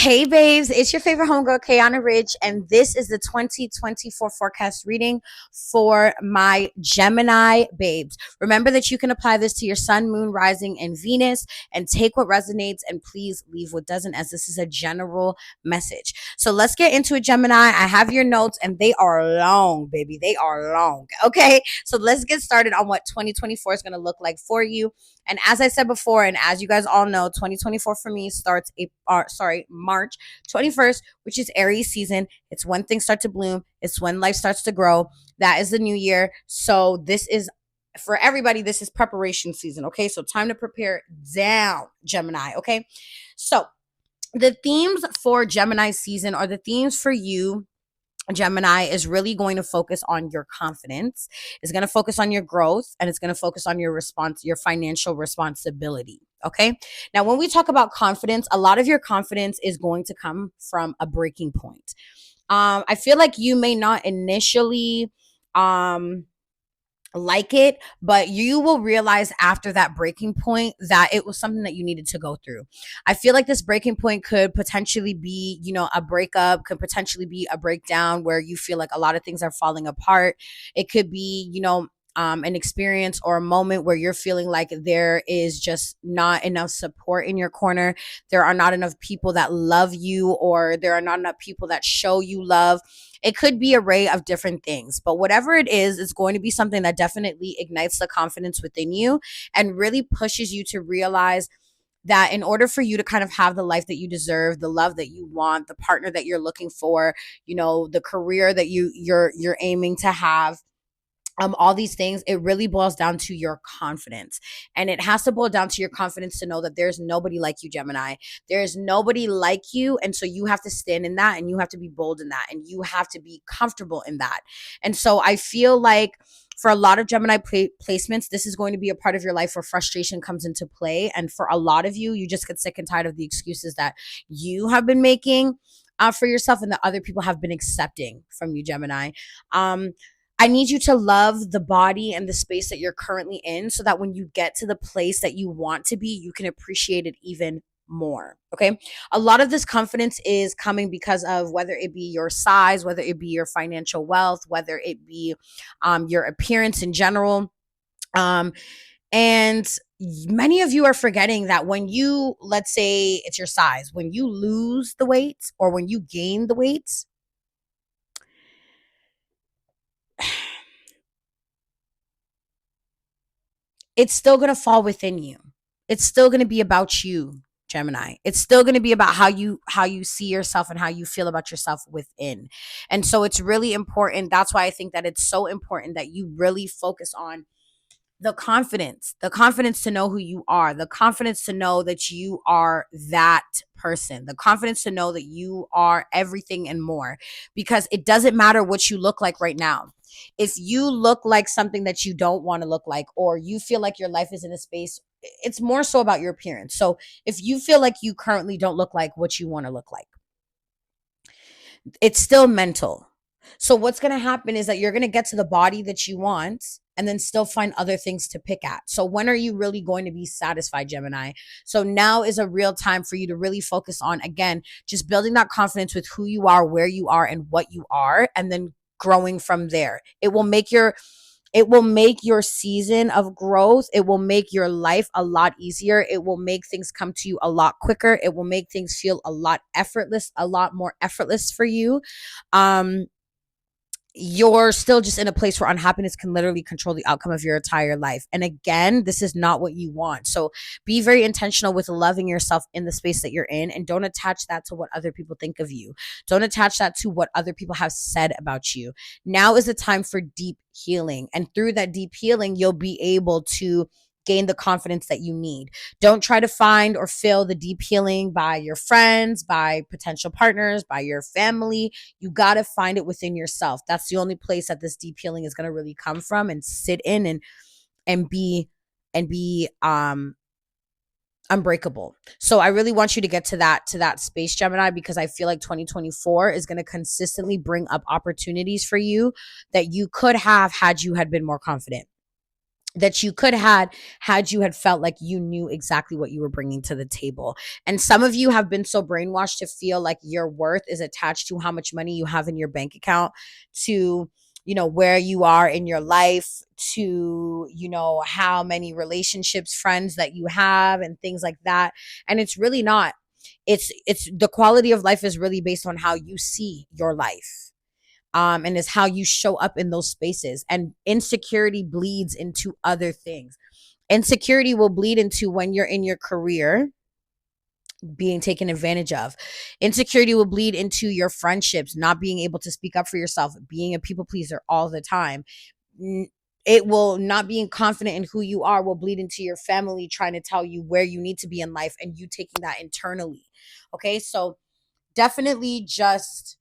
Hey babes, it's your favorite homegirl, KAYANARICH, and this is the 2024 forecast reading for my Gemini babes. Remember that you can apply this to your sun, moon, rising, and Venus, and take what resonates and please leave what doesn't, as this is a general message. So let's get into it, Gemini. I have your notes, and they are long, baby. They are long. Okay, so let's get started on what 2024 is going to look like for you. And as I said before, and as you guys all know, 2024 for me starts March 21st, which is Aries season. It's when things start to bloom. It's when life starts to grow. That is the new year. So this is for everybody. This is preparation season. Okay, so time to prepare down, Gemini. Okay, so the themes for Gemini season are the themes for you. Gemini is really going to focus on your confidence, is going to focus on your growth, and it's going to focus on your financial responsibility. Okay. Now, when we talk about confidence, a lot of your confidence is going to come from a breaking point. I feel like you may not initially like it, but you will realize after that breaking point that it was something that you needed to go through. I feel like this breaking point could potentially be, a breakup, could potentially be a breakdown where you feel like a lot of things are falling apart. It could be, an experience or a moment where you're feeling like there is just not enough support in your corner. There are not enough people that love you, or there are not enough people that show you love. It could be an array of different things, but whatever it is, it's going to be something that definitely ignites the confidence within you and really pushes you to realize that in order for you to kind of have the life that you deserve, the love that you want, the partner that you're looking for, the career that you're aiming to have, all these things, it really boils down to your confidence. And it has to boil down to your confidence to know that there's nobody like you, Gemini. There's nobody like you. And so you have to stand in that, and you have to be bold in that, and you have to be comfortable in that. And so I feel like for a lot of Gemini placements, this is going to be a part of your life where frustration comes into play. And for a lot of you, you just get sick and tired of the excuses that you have been making for yourself and that other people have been accepting from you, Gemini. I need you to love the body and the space that you're currently in so that when you get to the place that you want to be, you can appreciate it even more. Okay. A lot of this confidence is coming because of whether it be your size, whether it be your financial wealth, whether it be your appearance in general. And many of you are forgetting that when you, let's say it's your size, when you lose the weight or when you gain the weight, it's still going to fall within you. It's still going to be about you, Gemini. It's still going to be about how you see yourself and how you feel about yourself within. And so it's really important. That's why I think that it's so important that you really focus on the confidence to know who you are, the confidence to know that you are that person, the confidence to know that you are everything and more, because it doesn't matter what you look like right now. If you look like something that you don't want to look like, or you feel like your life is in a space, it's more so about your appearance. So if you feel like you currently don't look like what you want to look like, it's still mental. So what's going to happen is that you're going to get to the body that you want and then still find other things to pick at. So when are you really going to be satisfied, Gemini? So now is a real time for you to really focus on, again, just building that confidence with who you are, where you are, and what you are, and then growing from there. It will make your season of growth. It will make your life a lot easier. It will make things come to you a lot quicker. It will make things feel a lot effortless, a lot more effortless for you. Um, you're still just in a place where unhappiness can literally control the outcome of your entire life. And again, this is not what you want. So be very intentional with loving yourself in the space that you're in, and don't attach that to what other people think of you. Don't attach that to what other people have said about you. Now is the time for deep healing. And through that deep healing, you'll be able to gain the confidence that you need. Don't try to find or fill the deep healing by your friends, by potential partners, by your family. You got to find it within yourself. That's the only place that this deep healing is going to really come from and sit in and be unbreakable. So I really want you to get to that space, Gemini, because I feel like 2024 is going to consistently bring up opportunities for you that you could have had you had been more confident. that you could had you had felt like you knew exactly what you were bringing to the table. And some of you have been so brainwashed to feel like your worth is attached to how much money you have in your bank account, to where you are in your life, to how many relationships, friends that you have, and things like that. And it's really not. It's the quality of life is really based on how you see your life, and is how you show up in those spaces. And insecurity bleeds into other things. Insecurity will bleed into when you're in your career being taken advantage of. Insecurity will bleed into your friendships, not being able to speak up for yourself, being a people pleaser all the time. It will not being confident in who you are will bleed into your family trying to tell you where you need to be in life, and you taking that internally. Okay, so definitely just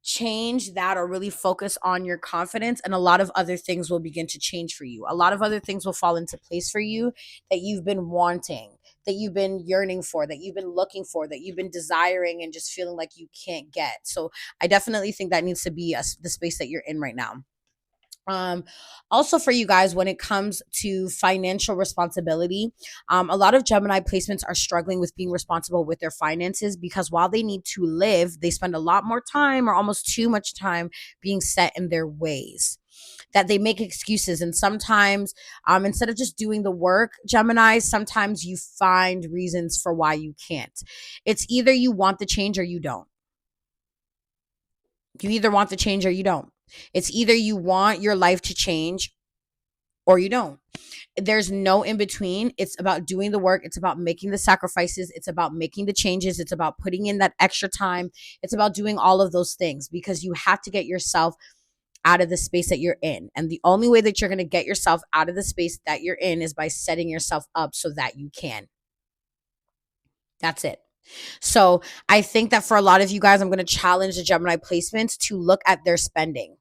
change that, or really focus on your confidence, and a lot of other things will begin to change for you. A lot of other things will fall into place for you that you've been wanting, that you've been yearning for, that you've been looking for, that you've been desiring and just feeling like you can't get. So I definitely think that needs to be the space that you're in right now. um Also, for you guys, when it comes to financial responsibility, a lot of Gemini placements are struggling with being responsible with their finances, because while they need to live, they spend a lot more time, or almost too much time, being set in their ways, that they make excuses. And sometimes, instead of just doing the work, Gemini, sometimes you find reasons for why you can't. It's either you want the change or you don't. You either want the change or you don't. It's either you want your life to change or you don't. There's no in between. It's about doing the work. It's about making the sacrifices. It's about making the changes. It's about putting in that extra time. It's about doing all of those things, because you have to get yourself out of the space that you're in. And the only way that you're going to get yourself out of the space that you're in is by setting yourself up so that you can. That's it. So I think that for a lot of you guys, I'm going to challenge the Gemini placements to look at their spending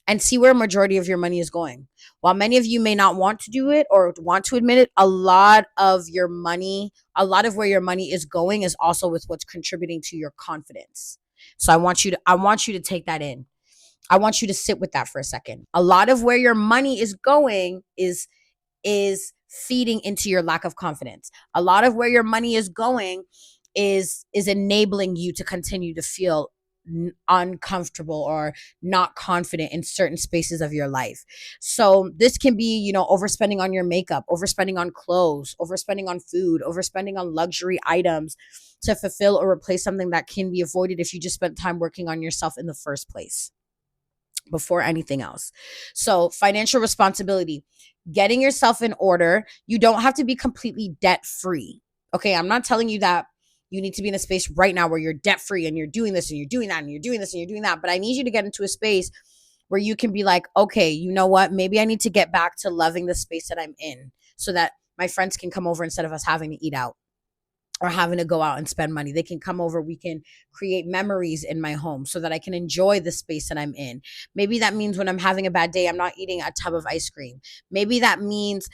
and see where a majority of your money is going. While many of you may not want to do it or want to admit it, a lot of your money, a lot of where your money is going is also with what's contributing to your confidence. So I want you to take that in. I want you to sit with that for a second. A lot of where your money is going is feeding into your lack of confidence. A lot of where your money is going is enabling you to continue to feel uncomfortable or not confident in certain spaces of your life. So this can be, overspending on your makeup, overspending on clothes, overspending on food, overspending on luxury items to fulfill or replace something that can be avoided if you just spent time working on yourself in the first place before anything else. So, financial responsibility, getting yourself in order. You don't have to be completely debt free. Okay, I'm not telling you that you need to be in a space right now where you're debt free and you're doing this and you're doing that and you're doing this and you're doing that. But I need you to get into a space where you can be like, okay, you know what? Maybe I need to get back to loving the space that I'm in, so that my friends can come over instead of us having to eat out or having to go out and spend money. They can come over. We can create memories in my home so that I can enjoy the space that I'm in. Maybe that means when I'm having a bad day, I'm not eating a tub of ice cream. Maybe that means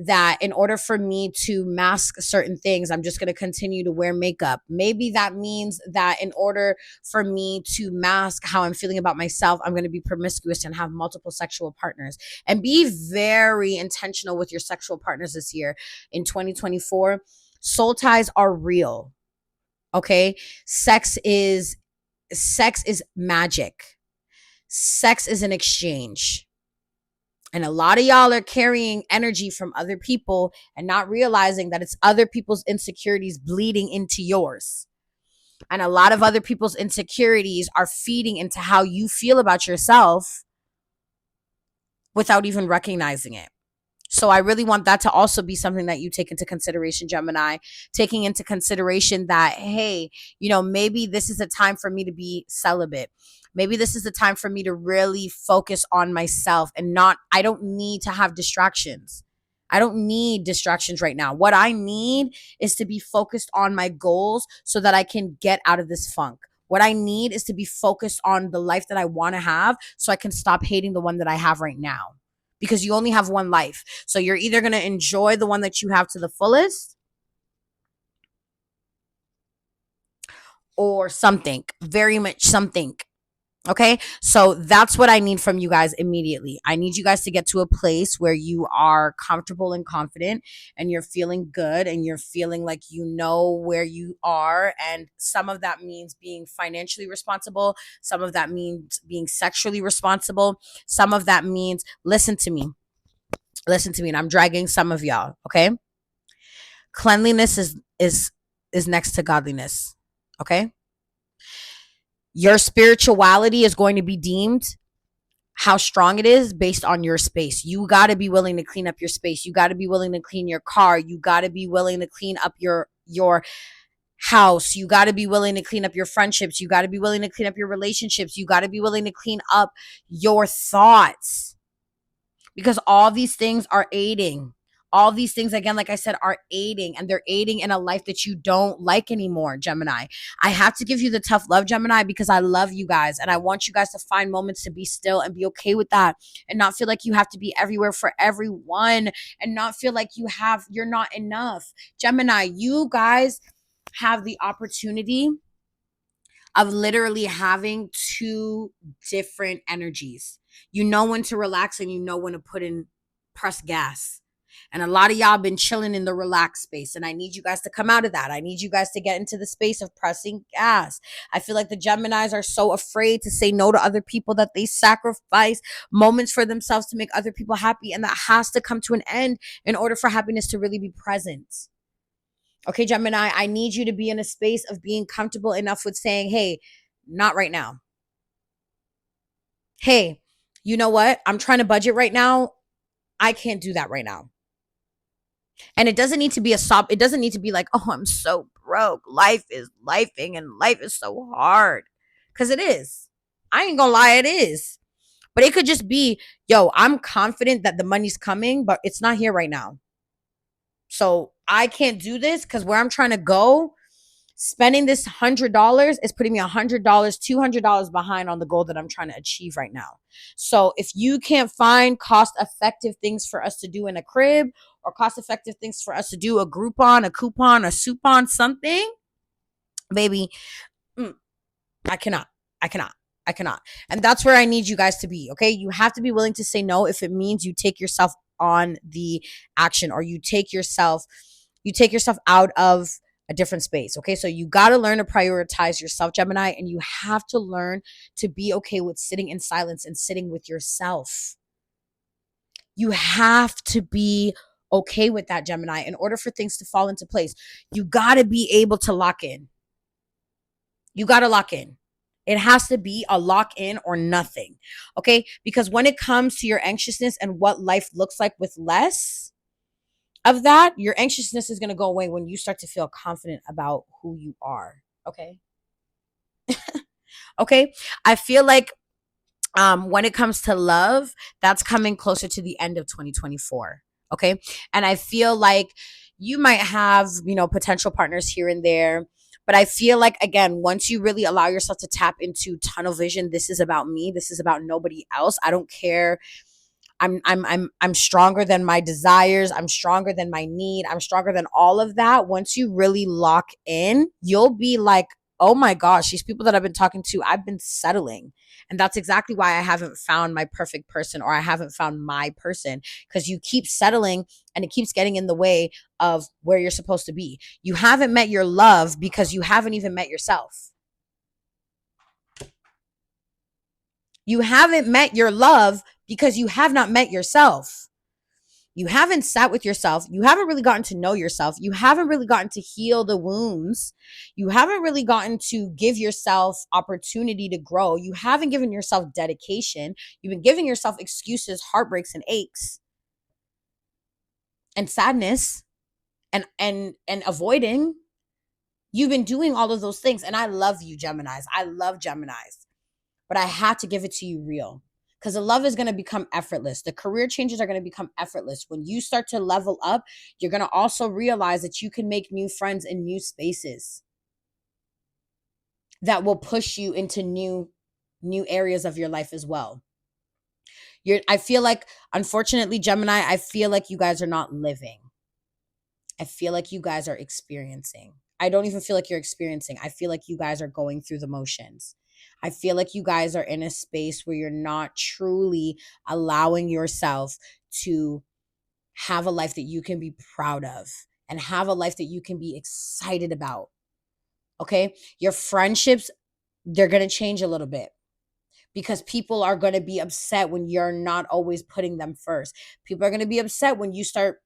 that in order for me to mask certain things, I'm just going to continue to wear makeup. Maybe that means that in order for me to mask how I'm feeling about myself, I'm going to be promiscuous and have multiple sexual partners. And be very intentional with your sexual partners this year in 2024. Soul ties are real. Okay? Sex is magic. Sex is an exchange. And a lot of y'all are carrying energy from other people and not realizing that it's other people's insecurities bleeding into yours. And a lot of other people's insecurities are feeding into how you feel about yourself without even recognizing it. So I really want that to also be something that you take into consideration, Gemini, taking into consideration that, hey, maybe this is a time for me to be celibate. Maybe this is the time for me to really focus on myself and I don't need to have distractions. I don't need distractions right now. What I need is to be focused on my goals so that I can get out of this funk. What I need is to be focused on the life that I want to have so I can stop hating the one that I have right now, because you only have one life. So you're either going to enjoy the one that you have to the fullest, or something, very much something. Okay, so that's what I need from you guys immediately. I need you guys to get to a place where you are comfortable and confident and you're feeling good and you're feeling like you know where you are. And some of that means being financially responsible, some of that means being sexually responsible, some of that means, listen to me, and I'm dragging some of y'all, okay? Cleanliness is next to godliness, okay? Your spirituality is going to be deemed how strong it is based on your space. You got to be willing to clean up your space. You got to be willing to clean your car. You got to be willing to clean up your house. You got to be willing to clean up your friendships. You got to be willing to clean up your relationships. You got to be willing to clean up your thoughts, because all these things are aiding. All these things, again, like I said, are aiding, and they're aiding in a life that you don't like anymore, Gemini. I have to give you the tough love, Gemini, because I love you guys and I want you guys to find moments to be still and be okay with that, and not feel like you have to be everywhere for everyone, and not feel like you're not enough. Gemini, you guys have the opportunity of literally having two different energies. You know when to relax and you know when to put in press gas. And a lot of y'all been chilling in the relaxed space. And I need you guys to come out of that. I need you guys to get into the space of pressing gas. I feel like the Geminis are so afraid to say no to other people that they sacrifice moments for themselves to make other people happy. And that has to come to an end in order for happiness to really be present. Okay, Gemini, I need you to be in a space of being comfortable enough with saying, hey, not right now. Hey, you know what? I'm trying to budget right now. I can't do that right now. And it doesn't need to be a sob. It doesn't need to be like, oh, I'm so broke. Life is lifing and life is so hard. Because it is. I ain't gonna lie, it is. But it could just be, yo, I'm confident that the money's coming, but it's not here right now. So I can't do this because where I'm trying to go, spending this $100 is putting me $100, $200 behind on the goal that I'm trying to achieve right now. So if you can't find cost effective things for us to do in a crib, or cost effective things for us to do, a Groupon, a coupon, a soupon, something, baby, I cannot. I cannot. I cannot. And that's where I need you guys to be. Okay. You have to be willing to say no if it means you take yourself on the action, or you take yourself out of a different space. Okay. So you got to learn to prioritize yourself, Gemini, and you have to learn to be okay with sitting in silence and sitting with yourself. You have to be okay with that, Gemini, in order for things to fall into place. You got to be able to lock in. You got to lock in. It has to be a lock in or nothing. Okay. Because when it comes to your anxiousness and what life looks like with less of that, your anxiousness is going to go away when you start to feel confident about who you are. Okay. Okay. I feel like when it comes to love, that's coming closer to the end of 2024. Okay. And I feel like you might have, potential partners here and there. But I feel like, again, once you really allow yourself to tap into tunnel vision, this is about me. This is about nobody else. I don't care. I'm stronger than my desires. I'm stronger than my need. I'm stronger than all of that. Once you really lock in, you'll be like, oh my gosh, these people that I've been talking to, I've been settling. And that's exactly why I haven't found my perfect person, or I haven't found my person, because you keep settling and it keeps getting in the way of where you're supposed to be. You haven't met your love because you haven't even met yourself. You haven't met your love because you have not met yourself. You haven't sat with yourself. You haven't really gotten to know yourself. You haven't really gotten to heal the wounds. You haven't really gotten to give yourself opportunity to grow. You haven't given yourself dedication. You've been giving yourself excuses, heartbreaks, and aches, and sadness, and avoiding. You've been doing all of those things. And I love you, Geminis. I love Geminis. But I have to give it to you real. Because the love is going to become effortless. The career changes are going to become effortless. When you start to level up, you're going to also realize that you can make new friends in new spaces that will push you into new areas of your life as well. I feel like, unfortunately, Gemini, I feel like you guys are not living. I feel like you guys are experiencing. I don't even feel like you're experiencing. I feel like you guys are going through the motions. I feel like you guys are in a space where you're not truly allowing yourself to have a life that you can be proud of and have a life that you can be excited about. Okay? Your friendships, they're going to change a little bit because people are going to be upset when you're not always putting them first. People are going to be upset when you start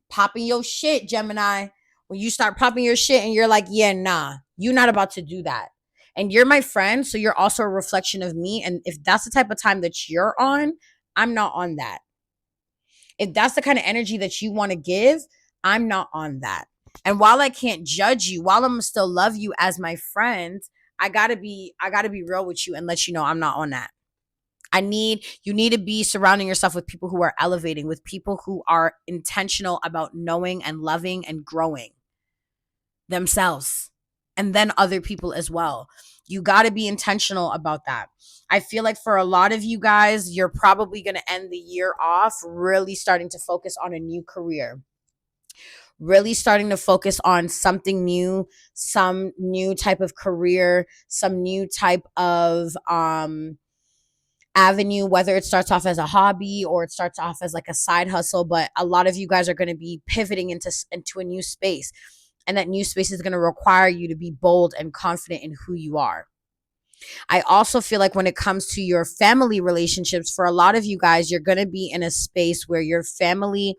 popping your shit, Gemini. When you start popping your shit and you're like, yeah, nah, you're not about to do that. And you're my friend, so you're also a reflection of me. And if that's the type of time that you're on, I'm not on that. If that's the kind of energy that you want to give, I'm not on that. And while I can't judge you, while I'm still love you as my friend, I gotta be real with you and let you know I'm not on that. You need to be surrounding yourself with people who are elevating, with people who are intentional about knowing and loving and growing themselves and then other people as well. You got to be intentional about that. I feel like for a lot of you guys, you're probably going to end the year off really starting to focus on a new career, really starting to focus on something new, some new type of career, some new type of avenue, whether it starts off as a hobby or it starts off as like a side hustle. But a lot of you guys are going to be pivoting into a new space, and that new space is going to require you to be bold and confident in who you are. I also feel like when it comes to your family relationships, for a lot of you guys, you're going to be in a space where your family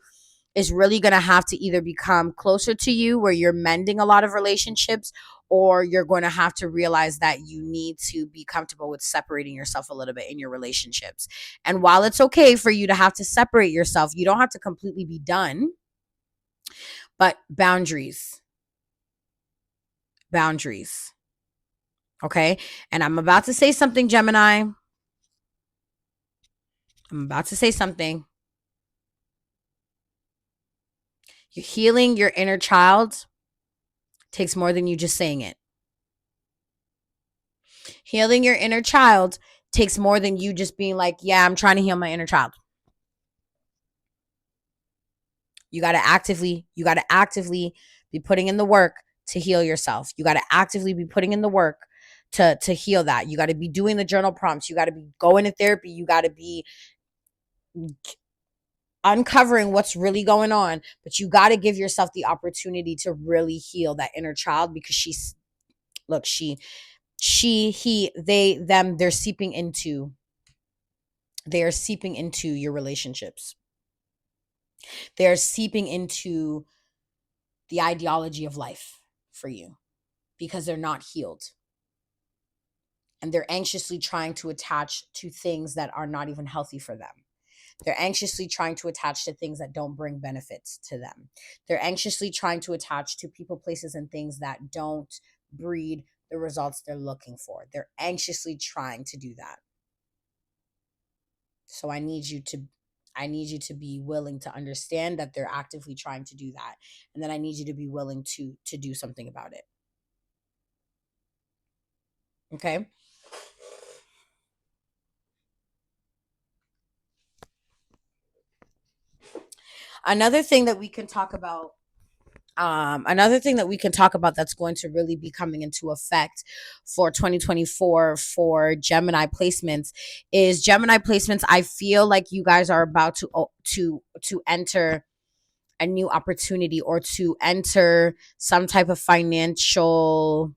is really going to have to either become closer to you, where you're mending a lot of relationships, or you're going to have to realize that you need to be comfortable with separating yourself a little bit in your relationships. And while it's okay for you to have to separate yourself, you don't have to completely be done, but boundaries. Boundaries. Okay? And I'm about to say something, Gemini. I'm about to say something. You're healing your inner child takes more than you just saying it. Healing your inner child takes more than you just being like, yeah, I'm trying to heal my inner child. You got to actively be putting in the work to heal yourself. You got to actively be putting in the work to heal that. You got to be doing the journal prompts. You got to be going to therapy. You got to be uncovering what's really going on, but you got to give yourself the opportunity to really heal that inner child, because he, they, them, they are seeping into your relationships. They are seeping into the ideology of life for you because they're not healed. And they're anxiously trying to attach to things that are not even healthy for them. They're anxiously trying to attach to things that don't bring benefits to them. They're anxiously trying to attach to people, places, and things that don't breed the results they're looking for. They're anxiously trying to do that. So I need you to be willing to understand that they're actively trying to do that. And then I need you to be willing to do something about it. Okay? Another thing that we can talk about that's going to really be coming into effect for 2024 for Gemini placements is Gemini placements. I feel like you guys are about to enter a new opportunity or to enter some type of financial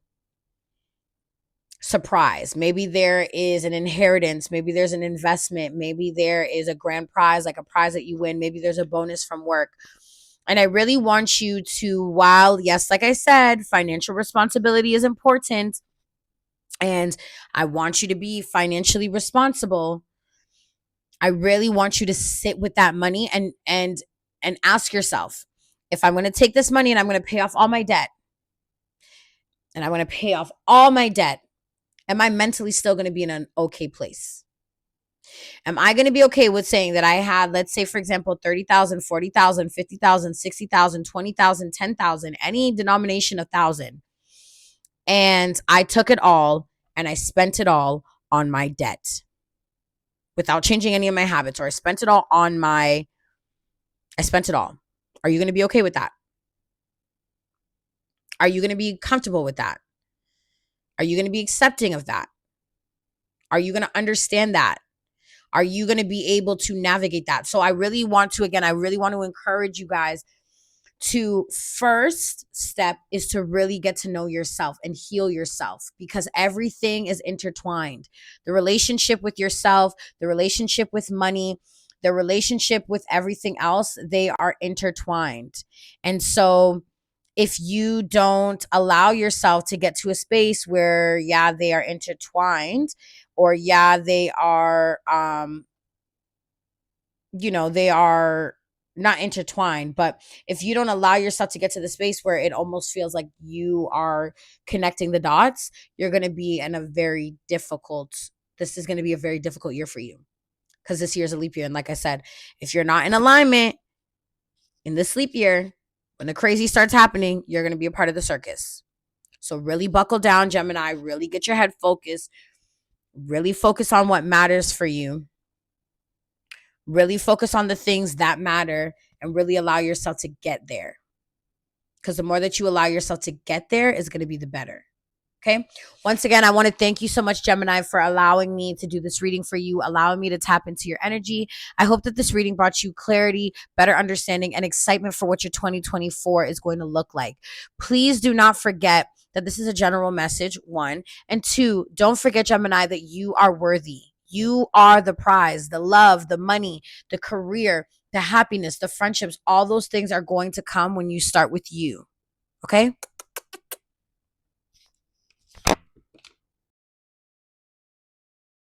surprise. Maybe there is an inheritance, maybe there's an investment, maybe there is a grand prize, like a prize that you win, maybe there's a bonus from work. And I really want you to, while, yes, like I said, financial responsibility is important, and I want you to be financially responsible, I really want you to sit with that money and ask yourself, if I'm going to take this money and I'm going to pay off all my debt, and I'm going to pay off all my debt, am I mentally still going to be in an okay place? Am I going to be okay with saying that I had, let's say, for example, 30,000, 40,000, 50,000, 60,000, 20,000, 10,000, any denomination of thousand, and I took it all and I spent it all on my debt without changing any of my habits, or I spent it all. Are you going to be okay with that? Are you going to be comfortable with that? Are you going to be accepting of that? Are you going to understand that? Are you going to be able to navigate that? So I really want to, again, I really want to encourage you guys to, first step is to really get to know yourself and heal yourself, because everything is intertwined. The relationship with yourself, the relationship with money, the relationship with everything else, they are intertwined. And so if you don't allow yourself to get to a space where, yeah, they are intertwined, or yeah, they are they are not intertwined, but if you don't allow yourself to get to the space where it almost feels like you are connecting the dots, you're going to be in a very difficult, this is going to be a very difficult year for you, because this year is a leap year. And like I said, if you're not in alignment in this leap year, when the crazy starts happening, you're going to be a part of the circus. So really buckle down, Gemini, really get your head focused, really focus on what matters for you. Really focus on the things that matter and really allow yourself to get there. Because the more that you allow yourself to get there is going to be the better. Okay. Once again, I want to thank you so much, Gemini, for allowing me to do this reading for you, allowing me to tap into your energy. I hope that this reading brought you clarity, better understanding, and excitement for what your 2024 is going to look like. Please do not forget that this is a general message, one. And two, don't forget, Gemini, that you are worthy. You are the prize, the love, the money, the career, the happiness, the friendships. All those things are going to come when you start with you. Okay?